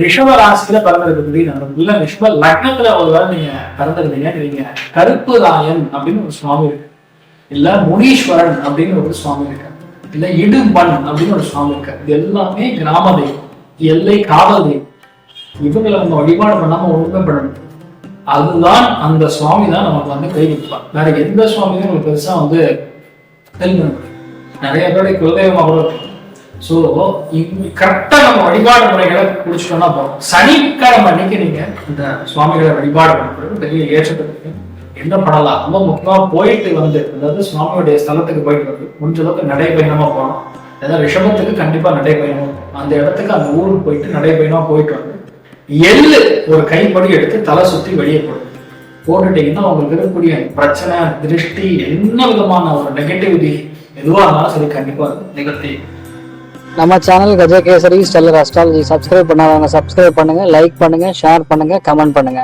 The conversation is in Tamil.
ரிஷப ராசியில பிறந்திருக்கிறது இல்ல ரிஷப லக்னத்துல ஒரு வேலை நீங்க பிறந்திருந்தீங்க, நீங்க கருப்புராயன் அப்படின்னு ஒரு சுவாமி இருக்கு, இல்ல முனீஸ்வரன் அப்படின்னு ஒரு சுவாமி இருக்கு, இல்ல இடும்பன் அப்படின்னு ஒரு சுவாமி இருக்கு. இது எல்லாமே கிராம தெய்வம், எல்லை காவல் தெய்வம். இவங்களை நம்ம வழிபாடு பண்ணாம ஒழுங்கு பண்ணணும். அதுதான் அந்த சுவாமி தான் நமக்கு கை கொடுப்பார். வேற எந்த சுவாமியும் நமக்கு பெருசா தெரிஞ்சு நிறைய பேருடைய குலதெய்வம் அவ்வளவு. ஸோ கரெக்டா நம்ம வழிபாடு முறைகளை குடிச்சிட்டோம்னா போதும். சனிக்கிழமை அன்னைக்கு நீங்க இந்த சுவாமிகளை வழிபாடு பண்ணுறது பெரிய ஏற்றத்துக்கு என்ன பண்ணலாம். ரொம்ப முக்கியமா போயிட்டு அதாவது சுவாமியுடைய ஸ்தலத்துக்கு போயிட்டு முடிஞ்ச அளவுக்கு நடைபயணமா போகணும். ஏதாவது ரிஷபத்துக்கு கண்டிப்பா நடைபயணம், அந்த இடத்துக்கு அந்த ஊருக்கு போயிட்டு நடைபயணமா போயிட்டு எள்ளு ஒரு கைப்படி எடுத்து தலை சுத்தி வெளியே போட்டுட்டீங்கன்னா உங்களுக்கு இருக்கக்கூடிய பிரச்சனை, திருஷ்டி, என்ன விதமான ஒரு நெகட்டிவிட்டி எதுவா இருந்தாலும் சரி கண்டிப்பா நிகழ்த்தி. நம்ம channel Gajakesari stellar astrology subscribe பண்ணாதவங்க சப்ஸ்கிரைப் பண்ணுங்க, லைக் பண்ணுங்க, ஷேர் பண்ணுங்க, கமெண்ட் பண்ணுங்க.